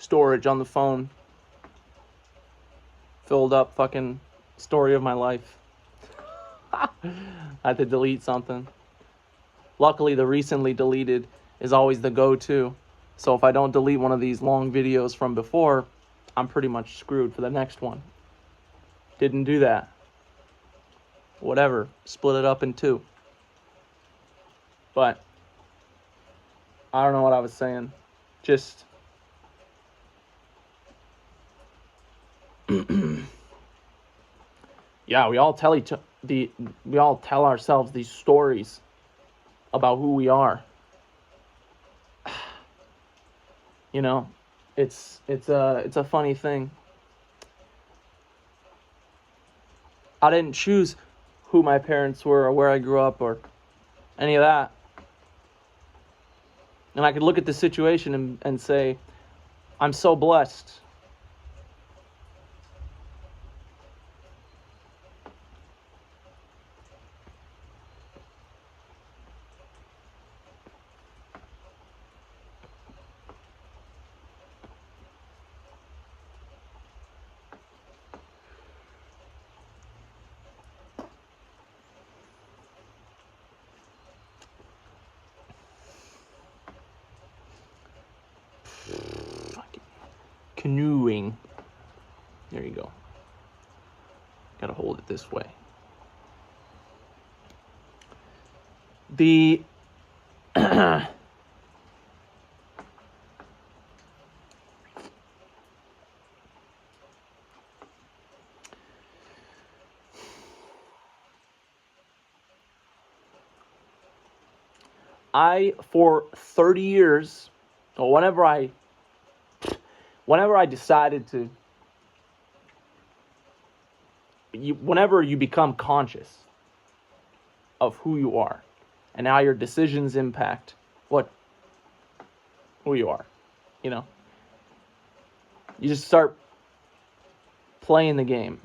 storage on the phone. Filled up fucking story of my life. I had to delete something. Luckily, the recently deleted is always the go-to. So if I don't delete one of these long videos from before, I'm pretty much screwed for the next one. Didn't do that. Whatever. Split it up in two. But I don't know what I was saying. Just yeah, we all tell ourselves these stories about who we are. You know, it's a funny thing. I didn't choose who my parents were or where I grew up or any of that. And I could look at the situation and say, I'm so blessed. Canoeing. There you go. Gotta hold it this way. The for 30 years, or whenever I decided to, whenever you become conscious of who you are and how your decisions impact who you are, you know, you just start playing the game.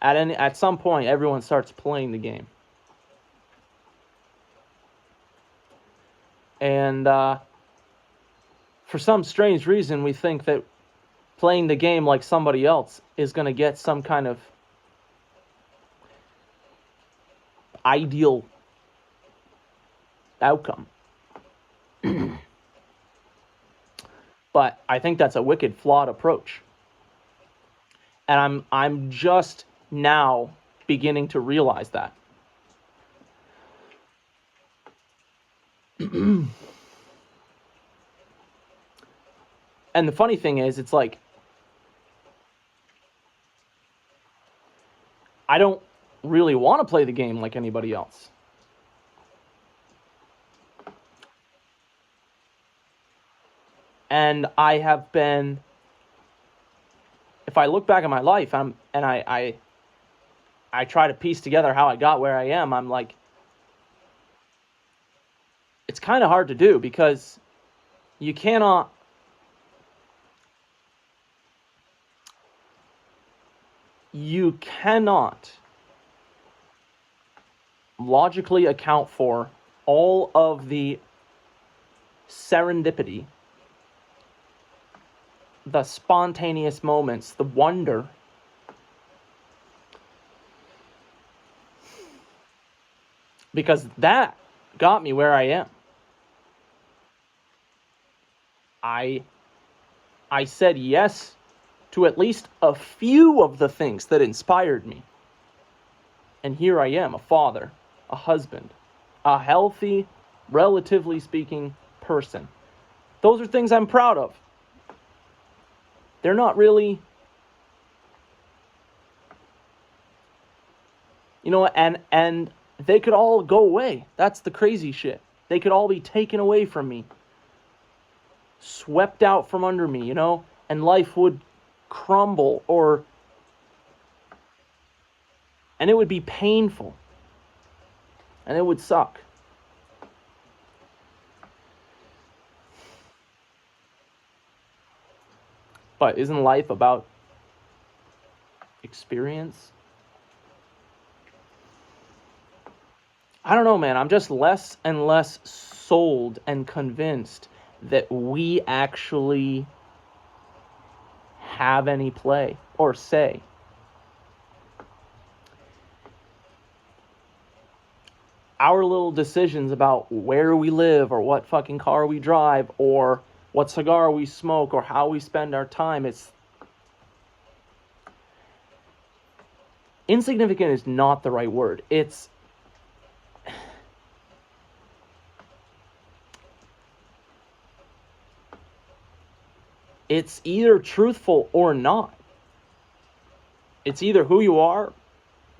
At some point, everyone starts playing the game. And for some strange reason, we think that playing the game like somebody else is going to get some kind of ideal outcome. But I think that's a wicked, flawed approach. And I'm just now beginning to realize that. And the funny thing is, it's like, I don't really want to play the game like anybody else. And I have been, if I look back at my life, I try to piece together how I got where I am, I'm like, it's kind of hard to do because you cannot logically account for all of the serendipity, the spontaneous moments, the wonder, because that got me where I am. I said yes to at least a few of the things that inspired me. And here I am, a father, a husband, a healthy, relatively speaking, person. Those are things I'm proud of. They're not really, you know, and they could all go away. That's the crazy shit. They could all be taken away from me, swept out from under me, you know, and life would crumble, and it would be painful, and it would suck. But isn't life about experience? I don't know, man. I'm just less and less sold and convinced that we actually have any play or say. Our little decisions about where we live or what fucking car we drive or what cigar we smoke or how we spend our time, it's insignificant is not the right word. It's either truthful or not. It's either who you are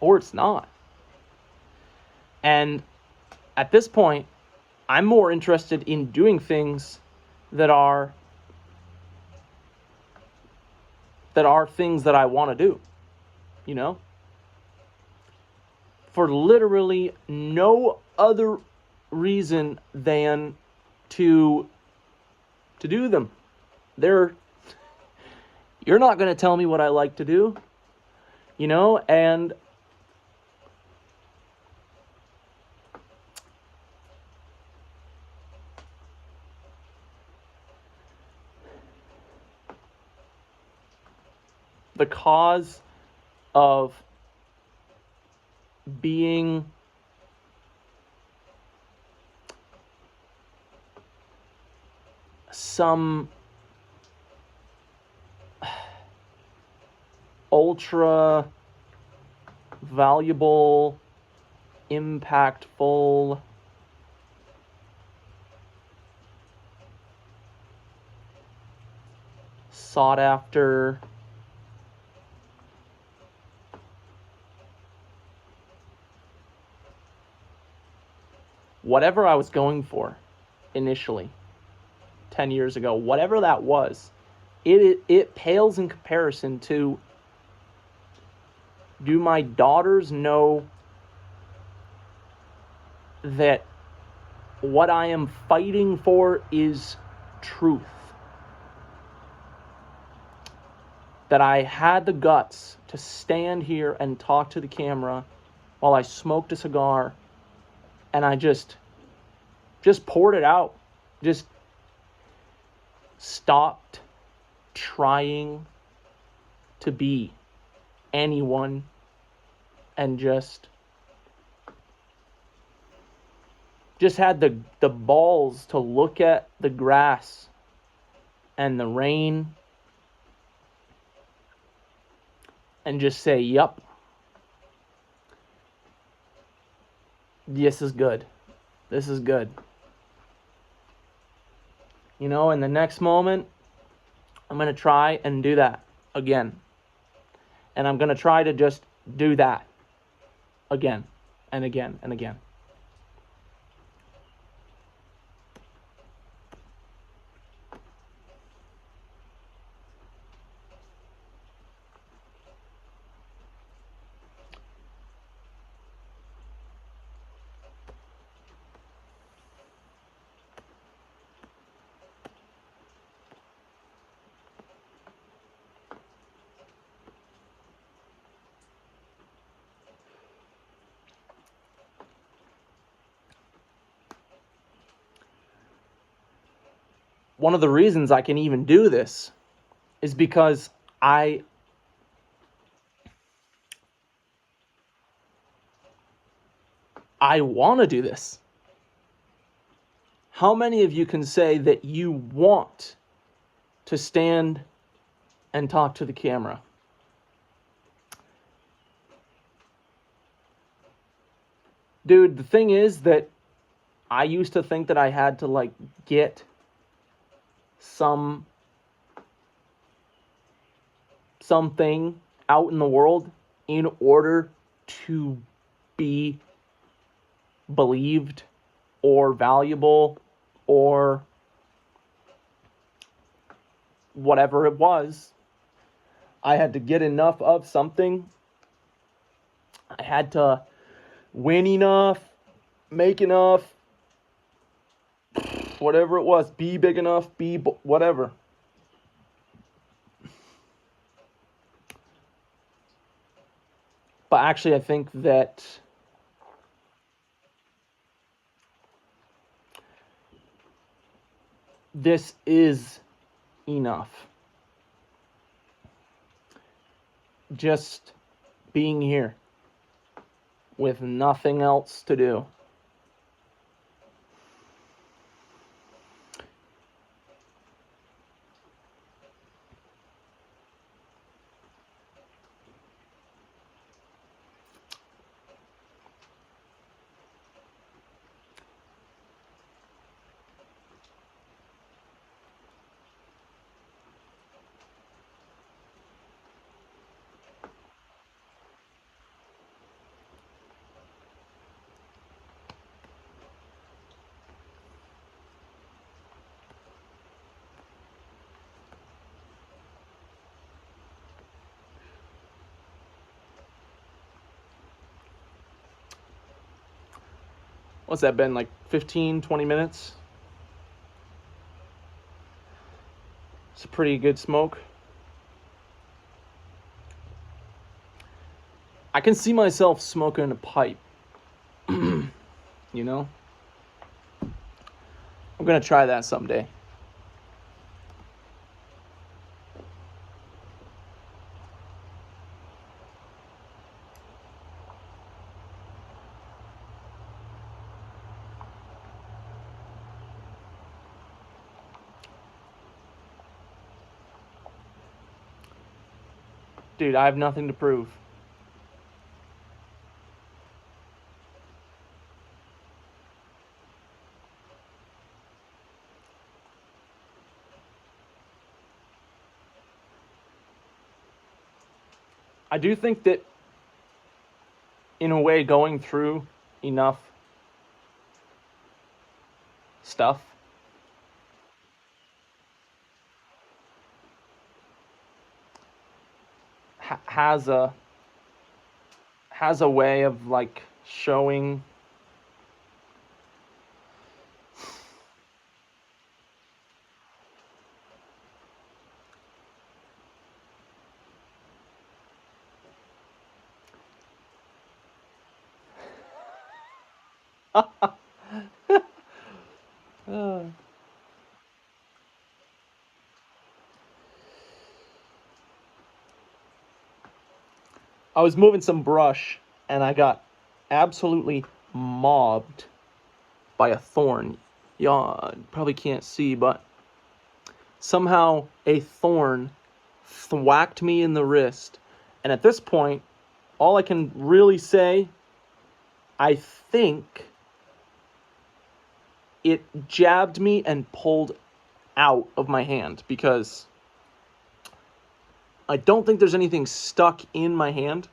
or it's not. And at this point, I'm more interested in doing things that are things that I want to do, you know? For literally no other reason than to do them. You're not going to tell me what I like to do, you know? And the cause of being some ultra valuable, impactful, sought after, whatever I was going for initially 10 years ago, whatever that was, it pales in comparison to, do my daughters know that what I am fighting for is truth? That I had the guts to stand here and talk to the camera while I smoked a cigar and I just poured it out. Just stopped trying to be anyone and just had the balls to look at the grass and the rain and just say, yup, this is good. This is good. You know, in the next moment, I'm going to try and do that again. And I'm going to try to just do that again and again and again. One of the reasons I can even do this is because I want to do this. How many of you can say that you want to stand and talk to the camera? Dude, the thing is that I used to think that I had to like get something out in the world in order to be believed or valuable or whatever it was. I had to get enough of something. I had to win enough, make enough, whatever it was, be big enough, be whatever. But actually, I think that this is enough. just being here with nothing else to do. What's that been, like 15, 20 minutes? It's a pretty good smoke. I can see myself smoking a pipe. You know? I'm gonna try that someday. Dude, I have nothing to prove. I do think that, in a way, going through enough stuff has a way of like showing I was moving some brush and I got absolutely mobbed by a thorn. Y'all probably can't see, but somehow a thorn thwacked me in the wrist. And at this point, all I can really say, I think it jabbed me and pulled out of my hand, because I don't think there's anything stuck in my hand.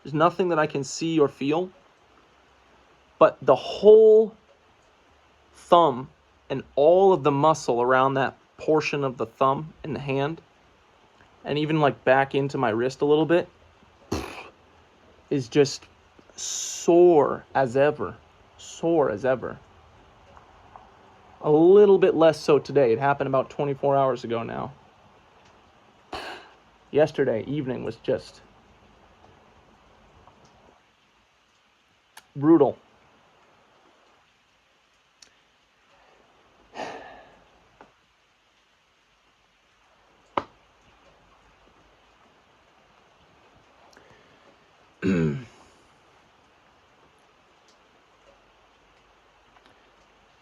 There's nothing that I can see or feel. But the whole thumb and all of the muscle around that portion of the thumb and the hand, and even like back into my wrist a little bit, is just sore as ever. Sore as ever. A little bit less so today. It happened about 24 hours ago now. Yesterday evening was just brutal.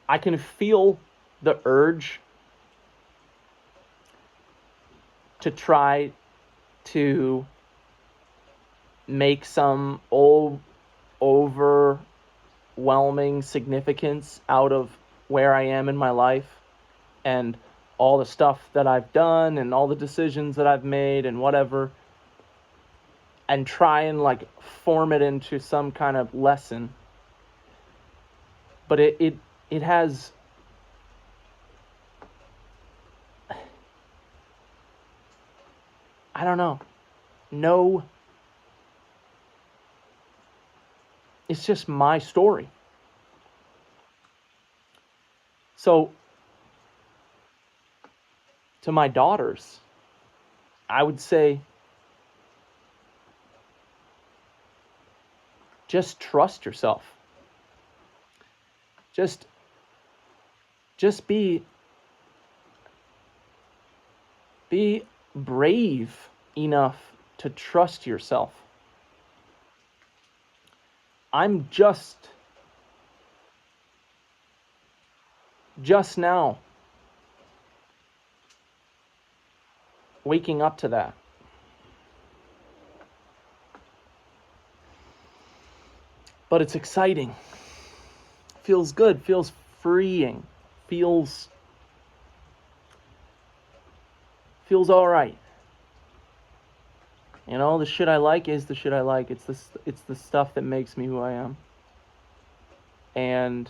I can feel the urge to try to make some overwhelming significance out of where I am in my life and all the stuff that I've done and all the decisions that I've made and whatever, and try and like form it into some kind of lesson. But it has, I don't know, no, it's just my story. So to my daughters, I would say, just trust yourself. Just be brave enough to trust yourself. I'm just now waking up to that. But it's exciting. Feels good, feels freeing, feels all right. You know, the shit I like is the shit I like. It's the stuff that makes me who I am. And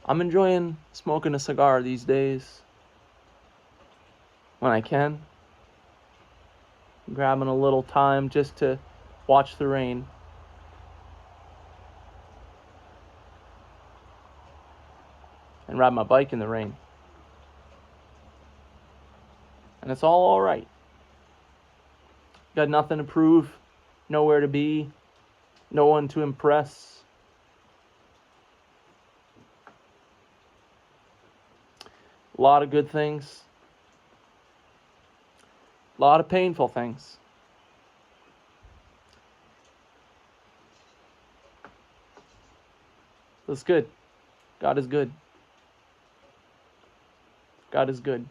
I'm enjoying smoking a cigar these days. When I can. Grabbing a little time just to watch the rain. And ride my bike in the rain. And it's all right. Got nothing to prove, nowhere to be, no one to impress. A lot of good things. A lot of painful things. That's good. God is good. God is good.